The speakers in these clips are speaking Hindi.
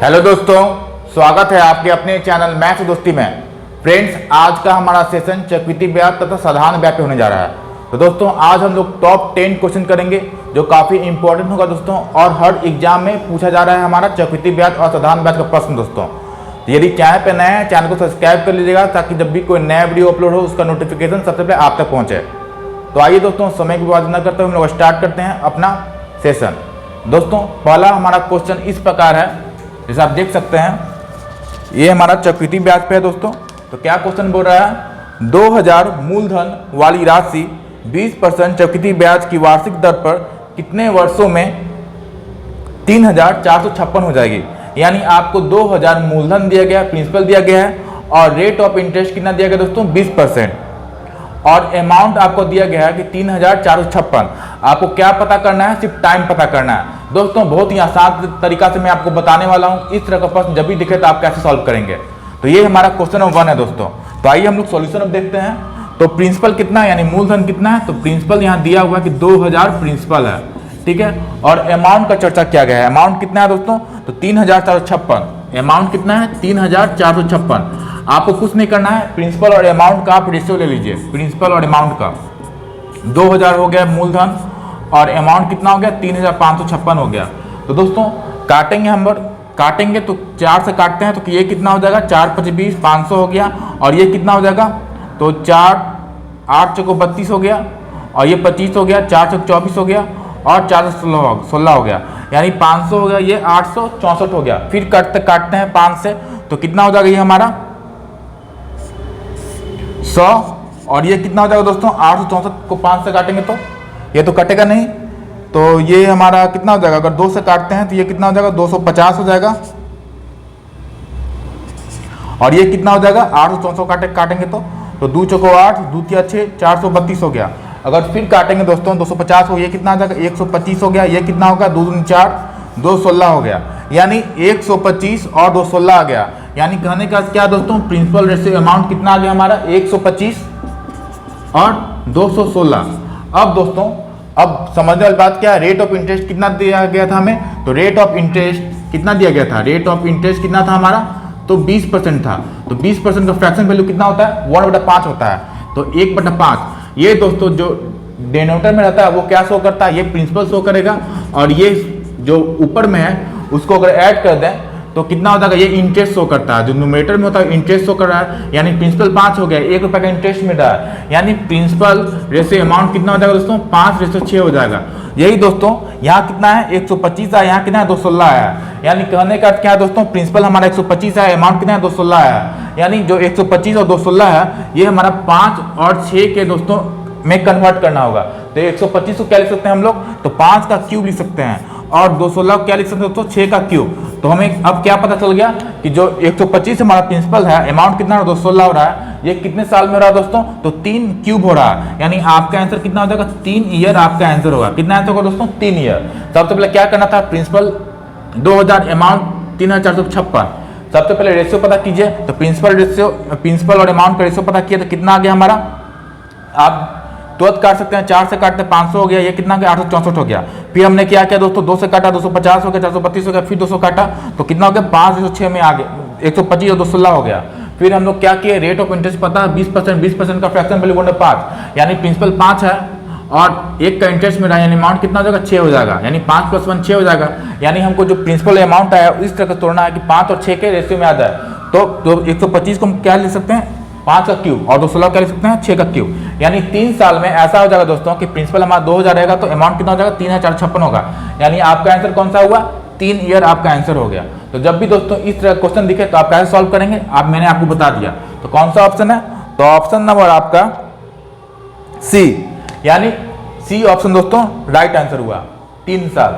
हेलो दोस्तों, स्वागत है आपके अपने चैनल मैथ्स दोस्ती में। फ्रेंड्स, आज का हमारा सेशन चक्रवृद्धि ब्याज तथा साधारण ब्याज पे होने जा रहा है। तो दोस्तों, आज हम लोग टॉप 10 क्वेश्चन करेंगे जो काफ़ी इंपॉर्टेंट होगा दोस्तों, और हर एग्जाम में पूछा जा रहा है हमारा चक्रवृद्धि ब्याज और साधारण ब्याज का प्रश्न दोस्तों। तो यदि चैनल पर नए हैं, चैनल को सब्सक्राइब कर लीजिएगा ताकि जब भी कोई नया वीडियो अपलोड हो उसका नोटिफिकेशन सबसे पहले आप तक पहुँचे। तो आइए दोस्तों, समय की बर्बादी न करते हुए हम लोग स्टार्ट करते हैं अपना सेशन। दोस्तों, पहला हमारा क्वेश्चन इस प्रकार है, जैसे आप देख सकते हैं, ये हमारा चक्रवृद्धि ब्याज पे है दोस्तों। तो क्या क्वेश्चन बोल रहा है, 2000 मूलधन वाली राशि 20% चक्रवृद्धि ब्याज की वार्षिक दर पर कितने वर्षों में 3456 हो जाएगी। यानी आपको 2000 मूलधन दिया गया, प्रिंसिपल दिया गया है, और रेट ऑफ इंटरेस्ट कितना दिया गया दोस्तों, 20%, और अमाउंट आपको दिया गया है कि 3456। आपको क्या पता करना है, सिर्फ टाइम पता करना है दोस्तों। बहुत ही आसान तरीका से मैं आपको बताने वाला हूं। इस तरह का प्रश्न जब भी दिखे तो आप कैसे सॉल्व करेंगे। तो ये हमारा क्वेश्चन नंबर 1 है दोस्तों। तो आइए हम लोग सॉल्यूशन अब देखते हैं। तो प्रिंसिपल कितना है, यानी मूलधन कितना है, तो प्रिंसिपल यहाँ दिया हुआ है कि 2000 प्रिंसिपल है, ठीक है। और अमाउंट का चर्चा किया गया है। अमाउंट कितना है दोस्तों, तो 3456। अमाउंट कितना है, 3456। आपको कुछ नहीं करना है, प्रिंसिपल और अमाउंट का आप रेशियो ले लीजिए। प्रिंसिपल और अमाउंट का 2000 हो गया मूलधन, और अमाउंट कितना हो गया, 3556 हो गया। तो दोस्तों काटेंगे, हम काटेंगे तो 4 से काटते हैं तो ये कितना हो जाएगा, 4 5 20, 500 हो गया। और ये कितना हो जाएगा, तो 4 8 चौको 32 हो गया, और ये 25 हो गया, 4 चौक 24 हो गया, और 4 16 हो गया। यानी 500 हो गया, ये 864 हो गया। फिर काटते हैं 5 से, तो कितना हो जाएगा, ये हमारा 100। और ये कितना हो जाएगा दोस्तों, 864 को 5 से काटेंगे तो ये तो कटेगा नहीं, तो ये हमारा कितना हो जाएगा, अगर 2 से काटते हैं तो ये कितना हो जाएगा, 250 हो जाएगा। और ये कितना हो जाएगा, 864 काटेंगे तो 2 चौको 8, 2 तिया 6, 432 हो गया। अगर फिर काटेंगे दोस्तों 250 हो, ये कितना आ जाएगा, 125 हो गया। ये कितना होगा, 2 दूनी 4, 216 हो गया। यानी 125 और 216 आ गया। यानी कहने का क्या दोस्तों, प्रिंसिपल रेशियो अमाउंट कितना आ गया हमारा, 125 और 216। अब दोस्तों, अब समझने वाली बात क्या है, रेट ऑफ इंटरेस्ट कितना दिया गया था हमें, तो रेट ऑफ इंटरेस्ट कितना दिया गया था, रेट ऑफ इंटरेस्ट कितना था हमारा, तो 20% था। तो 20% का फ्रैक्शन वैल्यू कितना होता है, 1/5 होता है। तो 1/5 ये दोस्तों जो डिनोमिनेटर में रहता है वो क्या शो करता है, ये प्रिंसिपल शो करेगा, और ये जो ऊपर में है उसको अगर ऐड कर दें तो कितना हो जाएगा, ये इंटरेस्ट शो करता है। जो न्यूमरेटर में होता है इंटरेस्ट शो कर रहा है, यानी प्रिंसिपल 5 हो गया, 1 रुपये का इंटरेस्ट मिल रहा है। यानी प्रिंसिपल रेशियो अमाउंट कितना हो जाएगा दोस्तों, 5:6 हो जाएगा। यही दोस्तों यहाँ कितना है, 125 आया, यहाँ कितना है, 216 आया। यानी कहने का अर्थ क्या है दोस्तों, प्रिंसिपल हमारा 125 है, अमाउंट कितना है, 216 आया। यानी जो 125 और 216 है, ये हमारा 5 और 6 के दोस्तों में कन्वर्ट करना होगा। तो 125 को क्या लिख सकते हैं हम लोग, तो 5 का क्यूब लिख सकते हैं, और 216 को क्या लिख सकते हैं दोस्तों, 6 का क्यूब। तो हमें अब क्या पता चल गया कि जो 125 हमारा प्रिंसिपल है, अमाउंट कितना है, 216 हो रहा है। ये कितने साल में हो रहा है दोस्तों, तो 3 क्यूब हो रहा है। यानी आपका आंसर कितना हो जाएगा, 3 ईयर आपका आंसर होगा। कितना आंसर होगा दोस्तों, 3 ईयर। सबसे पहले क्या करना था, प्रिंसिपल 2000, अमाउंट 3456। सबसे पहले रेशियो पता कीजिए। तो प्रिंसिपल और अमाउंट का रेशियो पता किया तो कितना आ गया हमारा, आप तुरंत काट सकते हैं, 4 से काटते 500 हो गया। ये कितना गया, 864 हो गया। फिर हमने क्या किया दोस्तों, 2 से काटा 250 हो गया, 432 हो गया, फिर 200 काटा तो कितना हो गया, 5:6 में आ गया, 125 और 216 हो गया। फिर हम लोग क्या किए, रेट ऑफ इंटरेस्ट पता है 20% का फ्रैक्शन वैल्यू 1/5, यानी प्रिंसिपल 5 है और 1 का इंटरेस्ट में रहा, यानी अमाउंट कितना हो जाएगा, 6 हो जाएगा। यानी 5 + 1 6 हो जाएगा। यानी हमको जो प्रिंसिपल अमाउंट आया इस तरह से तोड़ना है कि 5 और 6 के रेशियो में आ जाए। तो 125 को हम क्या लिख सकते हैं, 5 का क्यूब, और 216 क्या लिख सकते हैं, 6 का क्यूब। यानी 3 साल में ऐसा हो जाएगा दोस्तों कि प्रिंसिपल हमारा 2000 रहेगा तो अमाउंट कितना हो जाएगा, 3456 होगा। यानी आपका आंसर कौन सा हुआ, 3 ईयर आपका आंसर हो गया। तो जब भी दोस्तों इस तरह क्वेश्चन दिखे तो आप कैसे सॉल्व करेंगे, मैंने आपको बता दिया। तो कौन सा ऑप्शन है, तो ऑप्शन नंबर आपका सी, यानी सी ऑप्शन दोस्तों राइट आंसर हुआ, 3 साल।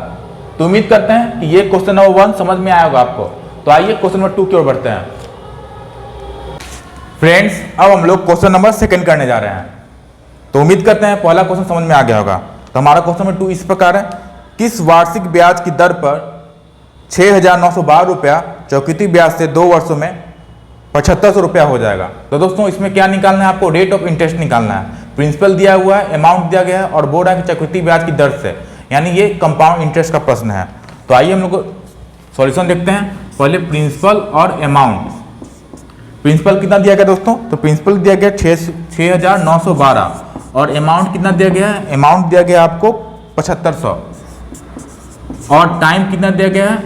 तो उम्मीद करते हैं कि ये क्वेश्चन नंबर 1 समझ में आया होगा आपको। तो आइए क्वेश्चन नंबर 2 की ओर बढ़ते हैं। फ्रेंड्स, अब हम लोग क्वेश्चन नंबर 2 करने जा रहे हैं। तो उम्मीद करते हैं पहला क्वेश्चन समझ में आ गया होगा। तो हमारा क्वेश्चन नंबर 2 इस प्रकार है, किस वार्षिक ब्याज की दर पर 6912 रुपया चक्रवृद्धि ब्याज से 2 वर्षों में 7500 रुपया हो जाएगा। तो दोस्तों इसमें क्या निकालना है, आपको रेट ऑफ इंटरेस्ट निकालना है। प्रिंसिपल दिया हुआ है, अमाउंट दिया गया है, और बोल रहा है कि चक्रवृद्धि ब्याज की दर से, यानी ये कंपाउंड इंटरेस्ट का प्रश्न है। तो आइए हम लोग सॉल्यूशन देखते हैं। पहले प्रिंसिपल और अमाउंट। प्रिंसिपल कितना दिया गया दोस्तों, तो प्रिंसिपल दिया गया 6,912 और अमाउंट कितना दिया गया है, अमाउंट दिया गया आपको 7500 और टाइम कितना दिया गया है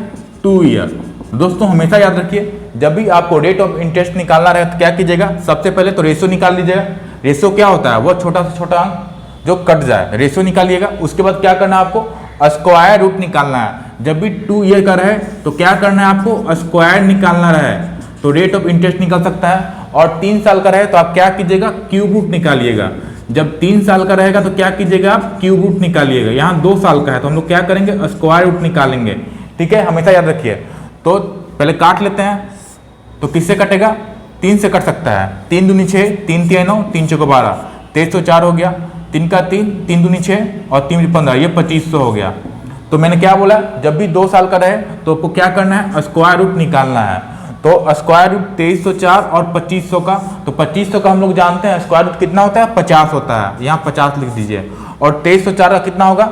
2 ईयर। दोस्तों हमेशा याद रखिए जब भी आपको रेट ऑफ इंटरेस्ट निकालना रहे तो क्या कीजिएगा, सबसे पहले तो रेशियो निकाल लीजिएगा। रेशियो क्या होता है, वो छोटा से छोटा अंक जो कट जाए, रेशियो निकालिएगा। उसके बाद क्या करना है आपको, स्क्वायर रूट निकालना है। जब भी 2 ईयर का रहे तो क्या करना है आपको, स्क्वायर निकालना रहे तो रेट ऑफ इंटरेस्ट निकल सकता है। और 3 साल का रहे तो आप क्या कीजिएगा, क्यूब रूट निकालिएगा। जब 3 साल का रहेगा तो क्या कीजिएगा, आप क्यूब रूट निकालिएगा। यहाँ 2 साल का है तो हम लोग क्या करेंगे, स्क्वायर रूट निकालेंगे। ठीक है, हमेशा याद रखिए। तो पहले काट लेते हैं, तो किससे कटेगा, 3 से कट सकता है। 3 दूनी 6, 3 तिया 9, 3 चौको 12, 2304 हो गया। 3 का 3, 3 दूनी 6 और 3 15, ये 2500 हो गया। तो मैंने क्या बोला, जब भी 2 साल का रहे तो आपको क्या करना है, स्क्वायर रूट निकालना है। तो स्क्वायर रूट 2304 और 2500 का, तो 2500 का हम लोग जानते हैं स्क्वायर रूट कितना होता है, 50 होता है। यहाँ 50 लिख दीजिए। और 2304 का कितना होगा,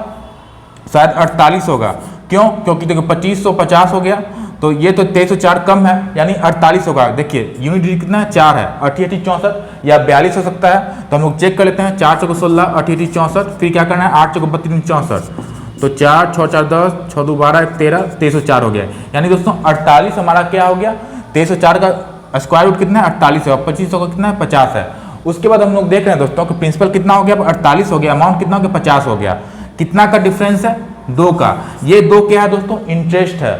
शायद 48 होगा। क्यों, क्योंकि देखो 2500 50 हो गया तो ये तो 2304 कम है यानी 48 होगा। देखिए यूनिट डिजिट कितना है, 4 है, 88 64 या 42 हो सकता है। तो हम लोग चेक कर लेते हैं, 4 चौको 16, 88 64, फिर क्या करना है 8 चौको 32 64, तो 4 6 4 10, 6 2 12 1 13, 2304 हो गया। यानी दोस्तों 48 हमारा क्या हो गया, 2304 का स्क्वायर रूट कितना है 48 है और 2500 का कितना है 50 है। उसके बाद हम लोग देख रहे हैं दोस्तों कि प्रिंसिपल कितना हो गया, 48 हो गया, अमाउंट कितना हो गया 50 हो गया। कितना का डिफरेंस है, 2 का। ये 2 क्या है दोस्तों, इंटरेस्ट है।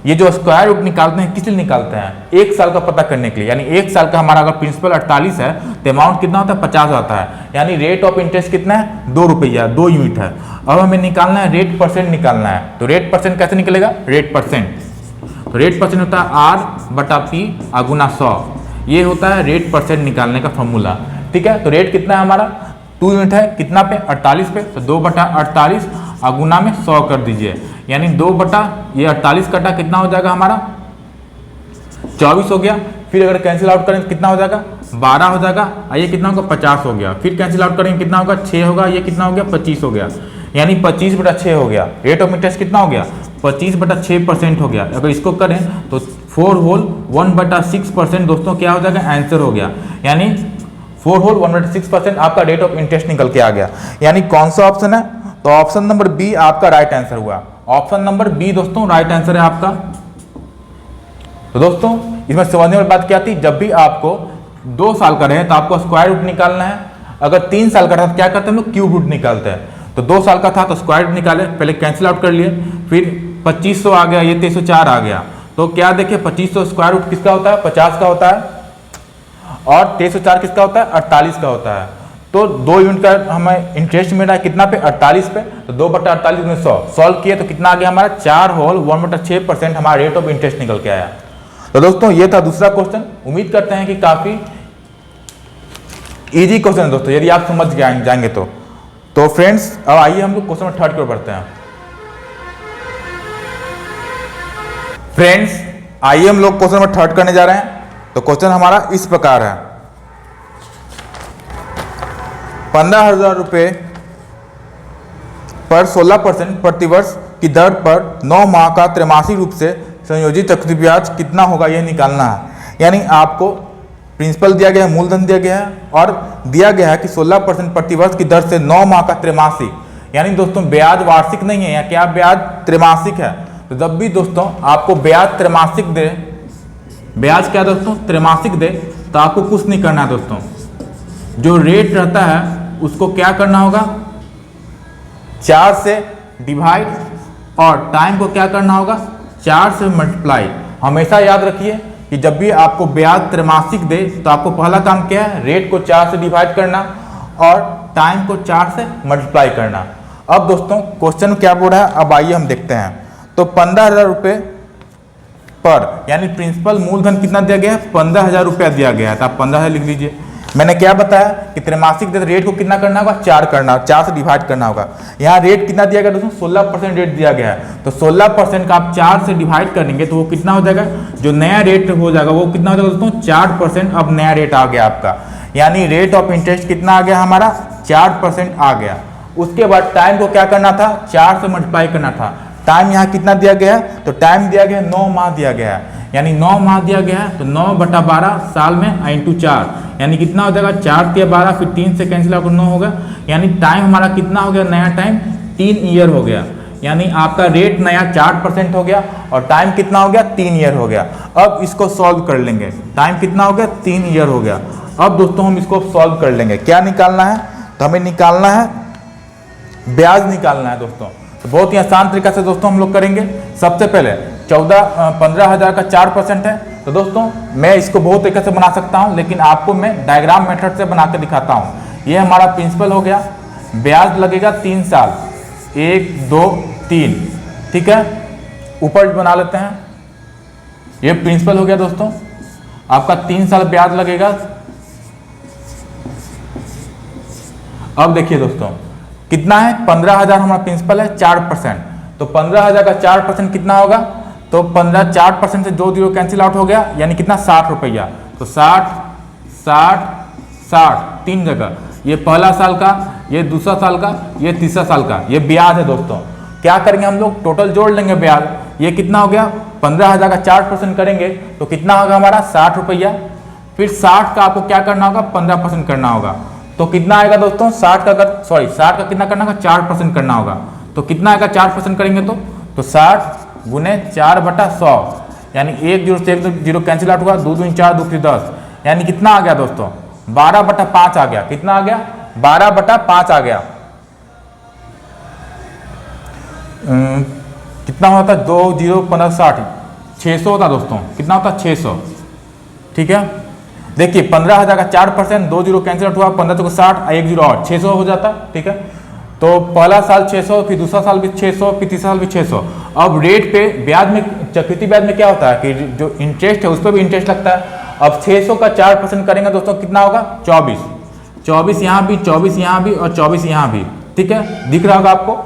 ये जो स्क्वायर रूट निकालते हैं किस लिए निकालते हैं, 1 साल का पता करने के लिए। यानी 1 साल का हमारा अगर प्रिंसिपल 48 है तो अमाउंट कितना होता है 50 आता है। यानी रेट ऑफ इंटरेस्ट कितना है, 2 रुपया, 2 यूनिट है। अब हमें निकालना है रेट परसेंट निकालना है। तो रेट परसेंट कैसे निकलेगा, रेट परसेंट, तो रेट परसेंट होता है R/P × 100। ये होता है रेट परसेंट निकालने का फॉर्मूला। ठीक है, तो रेट कितना है हमारा, 2 यूनिट है, कितना पे 48 पे, तो 2/48 गुना में 100 कर दीजिए। यानी 2/48 कटा कितना हो जाएगा हमारा 24 हो गया। फिर अगर कैंसिल आउट करें कितना हो जाएगा 12 हो जाएगा। ये कितना होगा 50 हो गया। फिर कैंसिल आउट करेंगे कितना होगा 6 होगा। ये कितना हो गया 25 हो गया। यानी 25/6 हो गया। रेट ऑफ इंटरेस्ट कितना हो गया 25/6% हो गया। अगर इसको करें तो 4 होल 1/6% दोस्तों क्या हो जाएगा, आंसर हो गया। यानी 4 होल 1/6% आपका रेट ऑफ इंटरेस्ट निकल के आ गया। यानी कौन सा ऑप्शन है, तो ऑप्शन नंबर बी आपका राइट आंसर हुआ। ऑप्शन नंबर बी दोस्तों राइट आंसर है आपका। तो दोस्तों इसमें समझने वाली बात क्या थी, जब भी आपको 2 साल का रहे तो आपको स्क्वायर रूट निकालना है। अगर 3 साल का रहा तो क्या करते हैं हम लोग, क्यूब रूट निकालते हैं। तो 2 साल का था तो स्क्वायर रूट निकाले, पहले कैंसिल आउट कर लिए। फिर 2500 आ गया, ये 2304 आ गया। तो क्या देखिए 2500 स्क्वायर रूट किसका होता है 50 का होता है और 2304 किसका होता है 48 का होता है। तो 2 यूनिट का हमें इंटरेस्ट मिल रहा है कितना पे 48 पे, तो 2/48 में 100 सॉल्व किए तो कितना आ गया हमारा 4 होल 1/6% हमारा रेट ऑफ इंटरेस्ट निकल के आया। तो दोस्तों ये था दूसरा क्वेश्चन। उम्मीद करते हैं कि काफी इजी क्वेश्चन है दोस्तों, यदि आप समझ जाएंगे तो फ्रेंड्स अब आइए हम लोग क्वेश्चन नंबर 3 की ओर बढ़ते हैं। फ्रेंड्स आइए हम लोग क्वेश्चन नंबर 3 करने जा रहे हैं। तो क्वेश्चन हमारा इस प्रकार है, 15,000 रुपये पर 16% प्रतिवर्ष की दर पर 9 माह का त्रैमासिक रूप से संयोजित चक्रवृद्धि ब्याज कितना होगा यह निकालना है। यानी आपको प्रिंसिपल दिया गया है, मूलधन दिया गया है और दिया गया है कि 16% प्रतिवर्ष की दर से 9 माह का त्रैमासिक, यानी दोस्तों ब्याज वार्षिक नहीं है, या क्या ब्याज त्रैमासिक है। तो जब भी दोस्तों आपको ब्याज त्रैमासिक दे, ब्याज क्या दोस्तों त्रैमासिक दे, तो आपको कुछ नहीं करना है दोस्तों, जो रेट रहता है उसको क्या करना होगा 4 से डिवाइड और टाइम को क्या करना होगा 4 से मल्टीप्लाई। हमेशा याद रखिए कि जब भी आपको ब्याज त्रैमासिक दे तो आपको पहला काम क्या है, रेट को 4 से डिवाइड करना और टाइम को 4 से मल्टीप्लाई करना। अब दोस्तों क्वेश्चन क्या बोल रहा है, अब आइए हम देखते हैं। तो 15,000 रुपये पर, यानी प्रिंसिपल मूलधन कितना दिया गया है 15,000 रुपया दिया गया है, तो आप 15,000 लिख लीजिए। मैंने क्या बताया कि त्रैमासिक दे रेट को कितना करना होगा 4 करना, 4 से डिवाइड करना होगा। यहाँ रेट कितना दिया गया दोस्तों 16% रेट दिया गया है, तो 16% का आप 4 से डिवाइड करेंगे तो वो कितना हो जाएगा, जो नया रेट हो जाएगा वो कितना हो जाएगा दोस्तों 4%। अब नया रेट आ गया आपका, यानी रेट ऑफ इंटरेस्ट कितना आ गया हमारा 4% आ गया। उसके बाद टाइम को क्या करना था 4 से मल्टीप्लाई करना था। टाइम यहाँ कितना दिया गया है, तो टाइम दिया गया है 9 माह दिया गया है, यानी 9 माह दिया गया है तो 9/12 साल में इंटू 4 यानी कितना हो जाएगा 4 × 12 फिर 3 से कैंसिल आउट 9 होगा यानी टाइम हमारा कितना हो गया नया टाइम 3 ईयर हो गया। यानी आपका रेट नया 4% हो गया और टाइम कितना हो गया 3 ईयर हो गया। अब इसको सॉल्व कर लेंगे, टाइम कितना हो गया 3 ईयर हो गया। अब दोस्तों हम इसको सॉल्व कर लेंगे। क्या निकालना है तो हमें निकालना है ब्याज निकालना है दोस्तों। तो बहुत ही आसान तरीका से दोस्तों हम लोग करेंगे। सबसे पहले 15,000 का 4% है तो दोस्तों मैं इसको बहुत तरीके से बना सकता हूं, लेकिन आपको मैं डायग्राम मेथड से बना के दिखाता हूं। ये हमारा प्रिंसिपल हो गया, ब्याज लगेगा 3 साल 1 2 3, ठीक है। ऊपर बना लेते हैं, ये प्रिंसिपल हो गया दोस्तों, आपका 3 साल ब्याज लगेगा। अब देखिए दोस्तों कितना है 15,000 हमारा प्रिंसिपल है 4%, तो 15,000 का 4% कितना होगा तो 4% से 2 जीरो कैंसिल आउट हो गया यानी कितना 60 रुपया। तो 60 60 60 3 जगह, ये पहला साल का, ये दूसरा साल का, ये तीसरा साल का, ये ब्याज है दोस्तों। क्या करेंगे हम लोग टोटल जोड़ लेंगे ब्याज। ये कितना हो गया 15,000 का 4% करेंगे तो कितना होगा हमारा 60 रुपया। फिर 60 का आपको क्या करना होगा 15% करना होगा तो कितना आएगा दोस्तों 60 का कितना करना होगा 4% करना होगा तो कितना आएगा 4% करेंगे तो 60 गुने 4/100 यानी 1 जीरो से 1 जीरो कैंसिल आउट हुआ, 2 दूनी 4 2 3 10 यानी कितना आ गया दोस्तों 12/5 आ गया। कितना आ गया 12/5 आ गया। कितना होता 2 0 15 60 600 होता दोस्तों। कितना होता 600, ठीक है। देखिए 15,000 का 4%, 2 जीरो कैंसिल आउट हुआ, 15 को 60 1 जीरो और 600 हो जाता, ठीक है। तो पहला साल 600, फिर दूसरा साल भी 600, फिर तीसरा साल भी 600। अब रेट पे ब्याज में चक्रवृद्धि ब्याज में क्या होता है कि जो इंटरेस्ट है उस पर भी इंटरेस्ट लगता है। अब 600 का 4% करेंगे दोस्तों कितना होगा 24 यहाँ भी, 24 यहाँ भी और 24 यहाँ भी, ठीक है। दिख रहा होगा आपको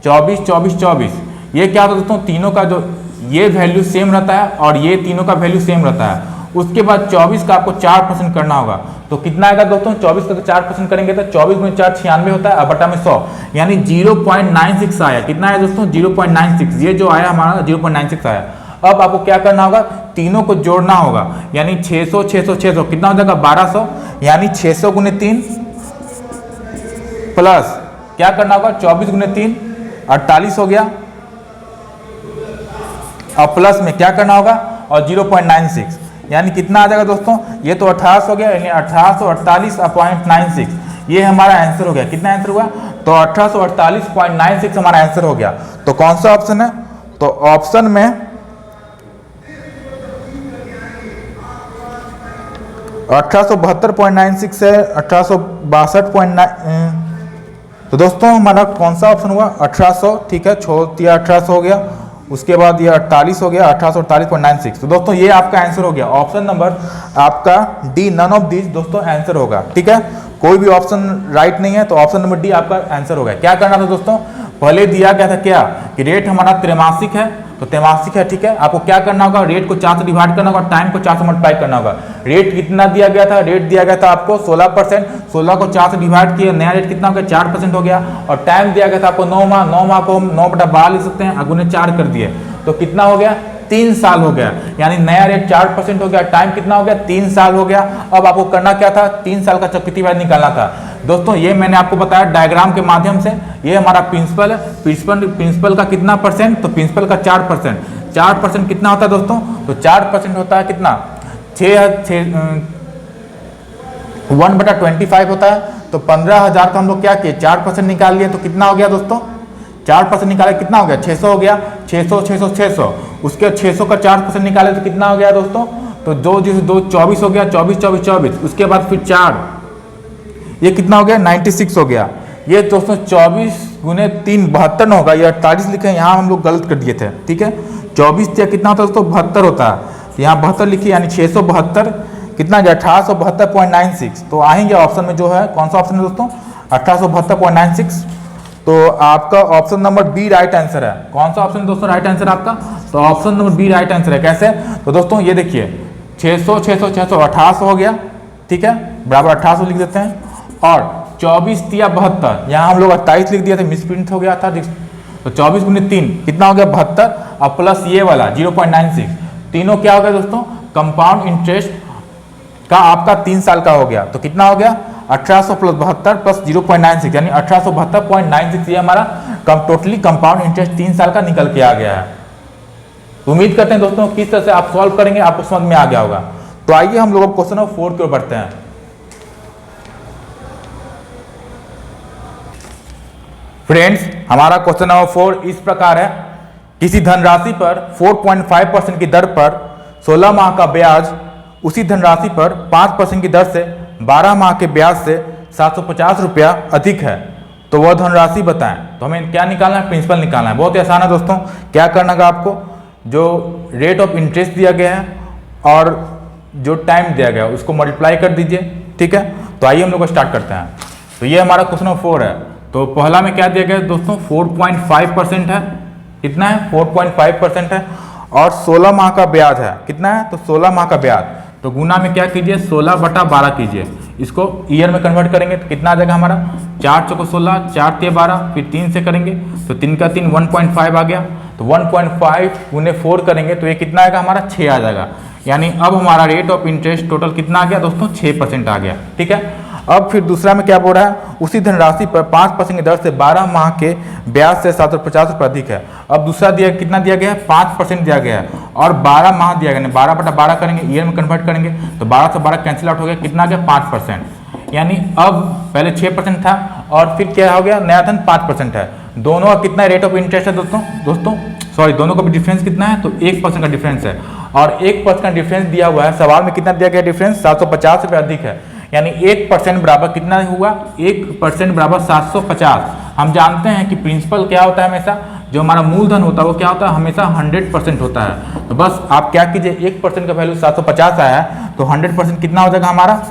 24 24 24। ये क्या होता है दोस्तों तीनों का जो ये वैल्यू सेम रहता है और ये तीनों का वैल्यू सेम रहता है। उसके बाद 24 का आपको 4% करना होगा तो कितना आएगा दोस्तों 24 का 4% करेंगे तो 24 × 4 96 होता है, बटा में 100 यानी 0.96 आया। कितना आया दोस्तों 0.96, ये जो आया हमारा 0.96 आया। अब आपको क्या करना होगा तीनों को जोड़ना होगा यानी 600 600 600 कितना हो जाएगा 1200 यानी 600 × 3 प्लस क्या करना होगा 24 × 3 48 हो गया और प्लस में क्या करना होगा और 0.96 यानी कितना आ जाएगा दोस्तों ये तो 1800 हो गया यानी 1848.96 ये हमारा आंसर हो गया। कितना आंसर हुआ तो 1848.96 हमारा आंसर हो गया। तो कौन सा ऑप्शन है तो ऑप्शन में 1872.96 से 1862.9 तो दोस्तों हमारा कौन सा ऑप्शन हुआ 1800, ठीक है। छोड़ दिया 1800 हो गया, उसके बाद ये 48 हो गया 1848.96। तो दोस्तों ये आपका आंसर हो गया। ऑप्शन नंबर आपका डी नन ऑफ दिस दोस्तों आंसर होगा, ठीक है। कोई भी ऑप्शन राइट नहीं है तो ऑप्शन नंबर डी आपका आंसर होगा। क्या करना था दोस्तों पहले दिया गया था क्या कि रेट हमारा त्रैमासिक है तो त्रैमासिक है, ठीक है। आपको क्या करना होगा रेट को 4 से डिवाइड करना होगा, टाइम को 4 से मल्टीप्लाई करना होगा। रेट कितना दिया गया था रेट दिया गया था आपको 16%, 16 को 4 से डिवाइड किया नया रेट कितना हो गया 4% हो गया। और टाइम दिया गया था आपको 9 माह, 9 माह को हम 9/12 लिख सकते हैं, गुने 4 कर दिए तो कितना हो गया 3 साल हो गया यानी नया रेट 4% हो गया, टाइम कितना हो गया 3 साल हो गया। अब आपको करना क्या था 3 साल का चक्रवृद्धि ब्याज निकालना था दोस्तों। ये मैंने आपको बताया डायग्राम के माध्यम से। ये हमारा प्रिंसिपल है, प्रिंसिपल का कितना परसेंट तो प्रिंसिपल का 4%, 4% कितना होता है दोस्तों तो 4% होता है कितना 1/25 होता है। तो 15,000 का हम लोग क्या किए 4% निकाल लिए तो कितना हो गया दोस्तों 4% निकाले कितना हो गया 600 हो गया, 600 600 600 उसके 600 का 4% निकाले तो कितना हो गया दोस्तों तो 2 24 हो गया, 24 24 24 उसके बाद फिर 4 ये कितना हो गया 96 हो गया। ये दोस्तों 24 × 3 72 न होगा, ये 48 लिखे हैं यहाँ हम लोग गलत कर दिए थे, ठीक है। 24 या कितना होता है दोस्तों 72 होता है, यहाँ 72 लिखिए यानी 672 कितना गया 1872.96। तो आएंगे ऑप्शन में जो है कौन सा ऑप्शन है दोस्तों 1872.96। तो आपका option number B right answer है। कौन सा ऑप्शन दोस्तों राइट आंसर आपका तो option number B right answer है। कैसे तो दोस्तों ये देखिए 600 600 600 1800 हो गया, ठीक है, बराबर 1800 लिख देते हैं। और 24 या 72 यहाँ हम लोग 28 लिख दिया था, मिसप्रिंट हो गया था। तो 24 × 3 कितना हो गया 72 और प्लस ये वाला 0.96 तीनों क्या हो गया दोस्तों, कंपाउंड इंटरेस्ट का आपका 3 साल का हो गया। तो कितना हो गया 1800 प्लस 72 प्लस 0.96 यानी 1872.96 ये हमारा टोटली कंपाउंड इंटरेस्ट 3 साल का निकल के आ गया है। उम्मीद करते हैं दोस्तों किस तरह से आप सॉल्व करेंगे आपको समझ में आ गया होगा। तो आइए हम लोग क्वेश्चन नंबर 4 की ओर बढ़ते हैं। फ्रेंड्स हमारा क्वेश्चन नंबर 4 इस प्रकार है, किसी धनराशि पर 4.5% की दर पर 16 माह का ब्याज उसी धनराशि पर 5% की दर से 12 माह के ब्याज से 750 रुपया अधिक है, तो वह धनराशि बताएं। तो हमें क्या निकालना है, प्रिंसिपल निकालना है। बहुत ही आसान है दोस्तों, क्या करना है आपको, जो रेट ऑफ इंटरेस्ट दिया गया है और जो टाइम दिया गया है उसको मल्टीप्लाई कर दीजिए, ठीक है। तो आइए हम लोग स्टार्ट करते हैं। तो ये हमारा क्वेश्चन नंबर 4 है। तो पहला में क्या दिया गया है दोस्तों, 4.5% है, कितना है 4.5% है, और 16 माह का ब्याज है, कितना है तो 16 माह का ब्याज। तो गुना में क्या कीजिए 16/12 कीजिए, इसको ईयर में कन्वर्ट करेंगे तो कितना आ जाएगा हमारा 4 चौको 16, 4 तिया 12, फिर 3 से करेंगे तो 3 का 3 1.5 आ गया। तो 1.5 गुने 4 करेंगे तो ये कितना आएगा हमारा 6 आ जाएगा। यानी अब हमारा रेट ऑफ इंटरेस्ट टोटल कितना आ गया दोस्तों 6% आ गया, ठीक है। अब फिर दूसरा में क्या बोल रहा है, उसी धनराशि पर 5% की दर से 12 माह के ब्याज से 750 रुपये अधिक है। अब दूसरा दिया कितना दिया गया है 5% दिया गया है और 12 माह दिया गया, 12/12 करेंगे ईयर में कन्वर्ट करेंगे तो 12 से 12 कैंसिल आउट हो गया, कितना आ गया 5%। यानी अब पहले 6% था और फिर क्या हो गया नया धन 5% है। दोनों का कितना रेट ऑफ इंटरेस्ट है दोस्तों सॉरी दोनों का भी डिफरेंस कितना है तो 1% का डिफरेंस है, और 1% का डिफरेंस दिया हुआ है। सवाल में कितना दिया गया डिफरेंस 750 रुपये अधिक है, यानी 1% बराबर कितना हुआ 1% बराबर 750। हम जानते हैं कि प्रिंसिपल क्या होता है, हमेशा जो हमारा मूलधन होता है वो क्या होता है हमेशा 100% होता है। तो बस आप क्या कीजिए 1% का वैल्यू 750 आया है तो 100% कितना हो जाएगा हमारा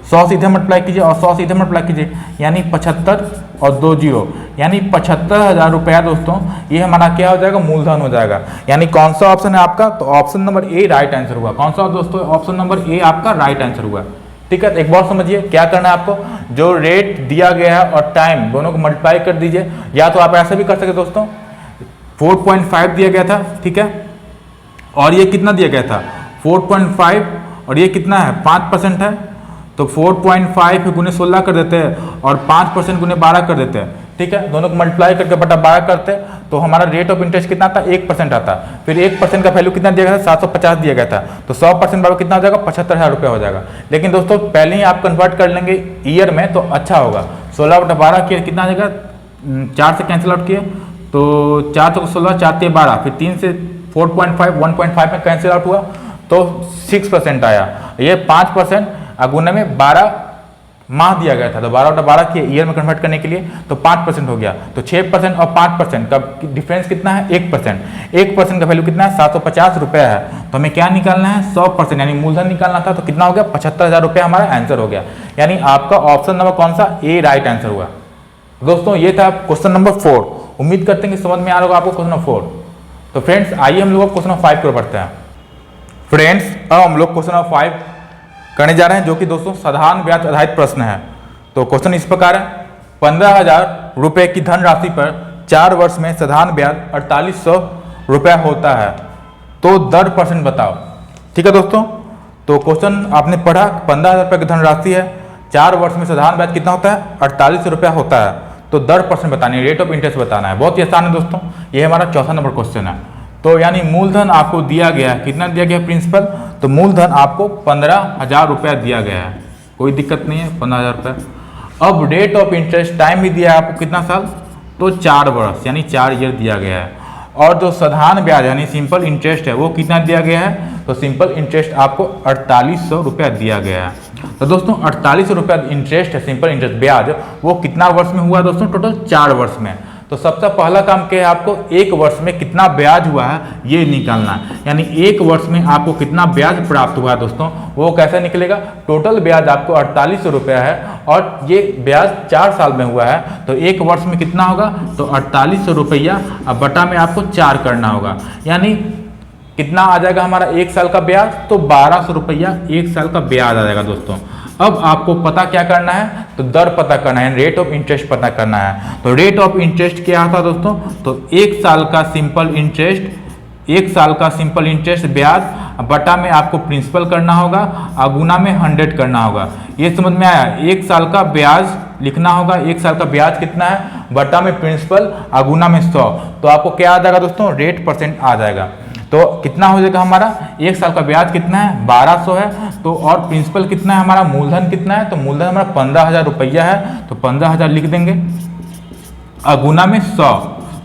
100 सीधे मल्टीप्लाई कीजिए और 100 सीधे मल्टीप्लाई कीजिए, यानी 75 और 2 जीरो यानी 75,000 रुपया दोस्तों, ये हमारा क्या हो जाएगा मूलधन हो जाएगा। यानी कौन सा ऑप्शन है आपका, तो option number A right answer हुआ। कौन सा दोस्तों ऑप्शन नंबर ए आपका राइट आंसर हुआ, ठीक है। एक बार समझिए क्या करना है आपको, जो रेट दिया गया है और टाइम दोनों को मल्टीप्लाई कर दीजिए, या तो आप ऐसा भी कर सकते दोस्तों 4.5 दिया गया था, ठीक है, और ये कितना दिया गया था 4.5 और ये कितना है 5% है, तो 4.5 गुने 16 कर देते हैं और 5% गुने 12 कर देते हैं, ठीक है। दोनों को मल्टीप्लाई करके बटा 12 करते तो हमारा रेट ऑफ इंटरेस्ट कितना था 1% आता। फिर 1% का वैल्यू कितना दिया गया था 750 दिया गया था, तो 100% बराबर कितना हो जाएगा 75,000 रुपये हो जाएगा। लेकिन दोस्तों पहले ही आप कन्वर्ट कर लेंगे ईयर में तो अच्छा होगा। 16/12 किया कितना आ जाएगा 4 से कैंसिल आउट किए तो 4 चौको 16, 4 तिया 12, फिर 3 से 4.5 1.5 में कैंसिल आउट हुआ तो 6% आया। ये 5% गुना में 12 माह दिया गया था तो 12/12 किए ईयर में कन्वर्ट करने के लिए तो 5% हो गया। तो 6% और 5% का डिफरेंस कितना है 1%। 1% का वैल्यू कितना है 750 रुपये है, तो हमें क्या निकालना है 100% यानी मूलधन निकालना था। तो कितना हो गया 75,000 रुपये हमारा आंसर हो गया। यानी आपका ऑप्शन नंबर कौन सा ए राइट आंसर हुआ। दोस्तों ये था क्वेश्चन नंबर 4। उम्मीद करते हैं कि समझ में आ रहा होगा आपको क्वेश्चन नंबर 4। तो फ्रेंड्स आइए हम लोग क्वेश्चन नंबर 5 की ओर बढ़ते हैं। फ्रेंड्स अब हम लोग क्वेश्चन नंबर 5 करने जा रहे हैं, जो कि दोस्तों साधारण ब्याज आधारित प्रश्न है। तो क्वेश्चन इस प्रकार है, 15,000 रुपये की धनराशि पर 4 वर्ष में साधारण ब्याज 4800 रुपया होता है, तो दर % बताओ, ठीक है दोस्तों। तो क्वेश्चन आपने पढ़ा 15,000 रुपये की धनराशि है, 4 वर्ष में साधारण ब्याज कितना होता है 4800 रुपया होता है, तो दर % बतानी है, रेट ऑफ इंटरेस्ट बताना है। बहुत ही आसान है दोस्तों, ये हमारा चौथा नंबर क्वेश्चन है। तो यानी मूलधन आपको दिया गया है, कितना दिया गया प्रिंसिपल, तो मूलधन आपको 15,000 रुपया दिया गया है, कोई दिक्कत नहीं है 15,000 रुपया। अब रेट ऑफ इंटरेस्ट टाइम भी दिया है आपको कितना साल, तो 4 वर्ष यानी 4 ईयर दिया गया है। और जो साधारण ब्याज यानी सिंपल इंटरेस्ट है वो कितना दिया गया है, तो सिंपल इंटरेस्ट आपको 4800 रुपया दिया गया है। तो दोस्तों 4800 रुपया इंटरेस्ट है, सिंपल इंटरेस्ट ब्याज, वो कितना वर्ष में हुआ दोस्तों, टोटल 4 वर्ष में। तो सबसे पहला काम क्या है, आपको 1 वर्ष में कितना ब्याज हुआ है ये निकालना है। यानी 1 वर्ष में आपको कितना ब्याज प्राप्त हुआ है दोस्तों, वो कैसे निकलेगा, टोटल ब्याज आपको 4800 रुपया है और ये ब्याज 4 साल में हुआ है, तो 1 वर्ष में कितना होगा, तो 4800 रुपया अब बटा में आपको 4 करना होगा। यानी कितना आ जाएगा हमारा 1 साल का ब्याज, तो 1200 रुपया 1 साल का ब्याज आ जाएगा दोस्तों। अब आपको पता क्या करना है, तो दर पता करना है, रेट ऑफ इंटरेस्ट पता करना है। तो रेट ऑफ इंटरेस्ट क्या था दोस्तों, तो 1 साल का सिंपल इंटरेस्ट 1 साल का सिंपल इंटरेस्ट ब्याज बटा में आपको प्रिंसिपल करना होगा और गुना में 100 करना होगा। ये समझ में आया? 1 साल का ब्याज लिखना होगा, 1 साल का ब्याज कितना है बटा में प्रिंसिपल और गुना में 100, तो आपको क्या आ जाएगा दोस्तों? रेट परसेंट आ जाएगा। तो कितना हो जाएगा हमारा? 1 साल का ब्याज कितना है? 1200 है। तो और प्रिंसिपल कितना है हमारा? मूलधन कितना है? तो मूलधन हमारा 15,000 रुपया है, तो 15,000 लिख देंगे और गुना में 100।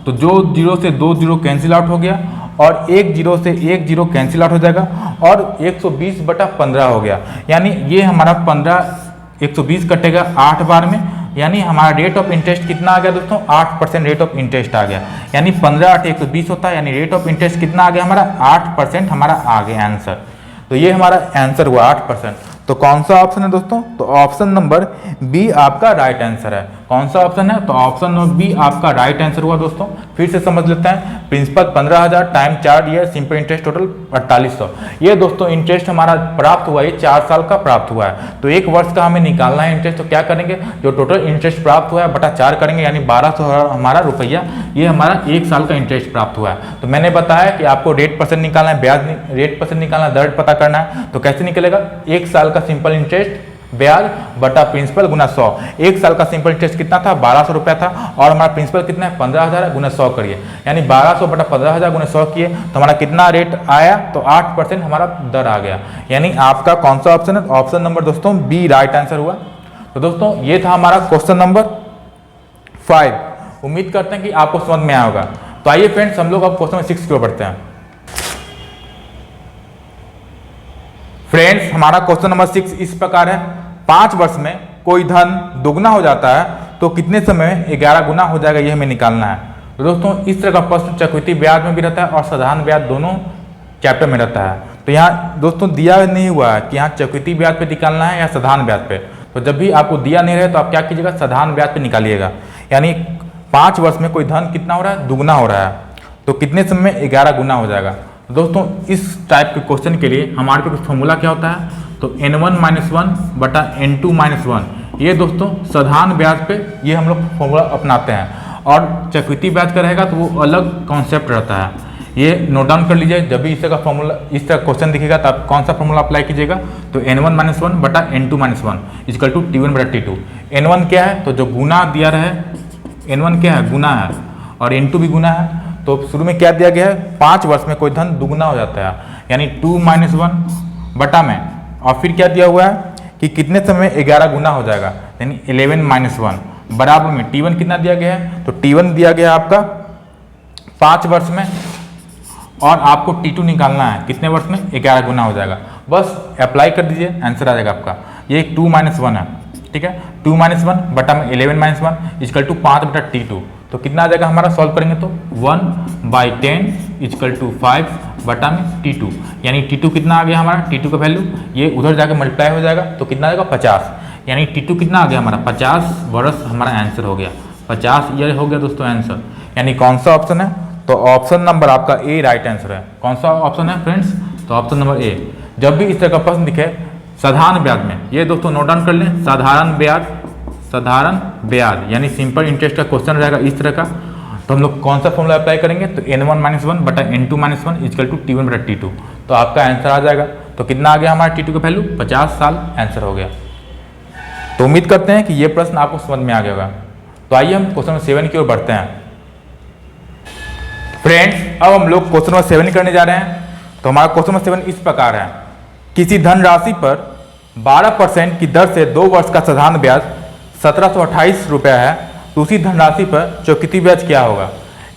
तो जो जीरो से 2 जीरो कैंसिल आउट हो गया और 1 जीरो से 1 जीरो कैंसिल आउट हो जाएगा और 120 बटा 15 हो गया। यानी ये हमारा 120 कटेगा 8 बार में, यानी हमारा रेट ऑफ इंटरेस्ट कितना आ गया दोस्तों? 8% रेट ऑफ इंटरेस्ट आ गया। यानी 15 8 120 होता है, यानी रेट ऑफ इंटरेस्ट कितना आ गया हमारा? 8% हमारा आ गया आंसर। तो ये हमारा आंसर हुआ 8%। तो कौन सा ऑप्शन है दोस्तों? तो ऑप्शन नंबर बी आपका राइट आंसर है। कौन सा ऑप्शन है? तो ऑप्शन नंबर बी आपका राइट आंसर हुआ दोस्तों। फिर से समझ लेते हैं। Principal 15,000 time 4 year, simple interest total 4800। ये दोस्तों इंटरेस्ट हमारा प्राप्त हुआ, ये 4 साल का प्राप्त हुआ है। तो 1 वर्ष का हमें निकालना है इंटरेस्ट, तो क्या करेंगे? जो टोटल इंटरेस्ट प्राप्त हुआ है बटा 4 करेंगे, यानी 1200 हमारा रुपया, ये हमारा 1 साल का इंटरेस्ट प्राप्त हुआ है। तो मैंने बताया कि आपको रेट परसेंट निकालना है, ब्याज रेट परसेंट निकालना है, दर पता करना है। तो कैसे निकलेगा? 1 साल का सिंपल इंटरेस्ट ब्याज बटा प्रिंसिपल गुना 100। 1 साल का सिंपल इंटरेस्ट कितना था? 1200 रुपया था और हमारा प्रिंसिपल कितना है? 15,000 है, गुना 100 करिए, यानी 1200 बटा 15,000 गुना 100 किए तो हमारा कितना रेट आया? तो 8% हमारा दर आ गया। यानी आपका कौन सा ऑप्शन है? ऑप्शन नंबर दोस्तों बी राइट आंसर हुआ। तो दोस्तों ये था हमारा क्वेश्चन नंबर 5। उम्मीद करते हैं कि आपको समझ में आया होगा। तो आइए फ्रेंड्स, हम लोग अब क्वेश्चन नंबर 6 की ओर बढ़ते हैं। फ्रेंड्स हमारा क्वेश्चन नंबर 6 इस प्रकार है। 5 वर्ष में कोई धन दुगना हो जाता है तो कितने समय में 11 गुना हो जाएगा, ये हमें निकालना है। तो दोस्तों इस तरह का प्रश्न चक्रवृद्धि ब्याज में भी रहता है और साधारण ब्याज दोनों चैप्टर में रहता है। तो यहाँ दोस्तों दिया नहीं हुआ है कि यहाँ चक्रवृद्धि ब्याज पे निकालना है या साधारण ब्याज पे। तो जब भी आपको दिया नहीं रहे तो आप क्या कीजिएगा? साधारण ब्याज पे निकालिएगा। यानी 5 वर्ष में कोई धन कितना हो रहा है? दुगना हो रहा है, तो कितने समय में 11 गुना हो जाएगा। दोस्तों इस टाइप के क्वेश्चन के लिए हमारे पास फॉर्मूला क्या होता है? तो n1-1 बटा n2-1। ये दोस्तों साधारण ब्याज पे ये हम लोग फॉर्मूला अपनाते हैं, और चक्रवृद्धि ब्याज का रहेगा तो वो अलग कॉन्सेप्ट रहता है। ये नोट डाउन कर लीजिए। जब भी इस तरह का फॉर्मूला, इस तरह क्वेश्चन दिखेगा तो आप कौन सा फॉर्मूला अप्लाई कीजिएगा? तो n1-1 बटा n2-1 इक्वल टू t1 बटा t2। n1 क्या है? तो जो गुना दिया रहे, n1 क्या है? गुना है, और n2 भी गुना है। तो शुरू में क्या दिया गया है? 5 वर्ष में कोई धन दुगना हो जाता है, यानी 2-1 बटा में, और फिर क्या दिया हुआ है कि कितने समय 11 गुना हो जाएगा, यानी 11-1 बराबर में t1 कितना दिया गया है? तो t1 दिया गया है आपका 5 वर्ष में, और आपको t2 निकालना है कितने वर्ष में? 11 गुना हो जाएगा। बस अप्लाई कर दीजिए, आंसर आ जाएगा आपका। ये 2-1 है, ठीक है। 2-1 बटा में 11-1 इक्वल टू 5 बटा t2। तो कितना आ जाएगा हमारा? सॉल्व करेंगे तो 1/10 इक्वल टू 5 बटा में t2, यानी t2 कितना आ गया हमारा? t2 का वैल्यू ये उधर जाकर मल्टीप्लाई हो जाएगा तो कितना आ जाएगा? 50, यानी t2 कितना आ गया हमारा? 50 वर्ष हमारा आंसर हो गया। 50 ईयर हो गया दोस्तों आंसर। यानी कौन सा ऑप्शन है? तो ऑप्शन नंबर आपका ए राइट आंसर है। कौन सा ऑप्शन है फ्रेंड्स? तो ऑप्शन नंबर ए। जब भी इस तरह का प्रश्न दिखे साधारण ब्याज में, ये दोस्तों नोट डाउन कर लें, साधारण ब्याज यानी सिंपल इंटरेस्ट का क्वेश्चन रहेगा इस तरह का, तो हम लोग कौन सा फॉर्मूला अप्लाई करेंगे? तो n1-1 बटा n2-1 इक्वल टू t1 बटा t2। तो आपका आंसर आ जाएगा। तो कितना आ गया हमारा t2 का वैल्यू? 50 साल आंसर हो गया। तो उम्मीद करते हैं कि ये प्रश्न आपको समझ में आ गया होगा। तो आइए हम क्वेश्चन नंबर 7 की ओर बढ़ते हैं। फ्रेंड्स अब हम लोग क्वेश्चन नंबर 7 करने जा रहे हैं। तो हमारा क्वेश्चन नंबर 7 इस प्रकार है। किसी धनराशि पर 12% की दर से 2 वर्ष का साधारण ब्याज 1728 रुपया है, तो उसी धनराशि पर चक्रवृद्धि ब्याज क्या होगा?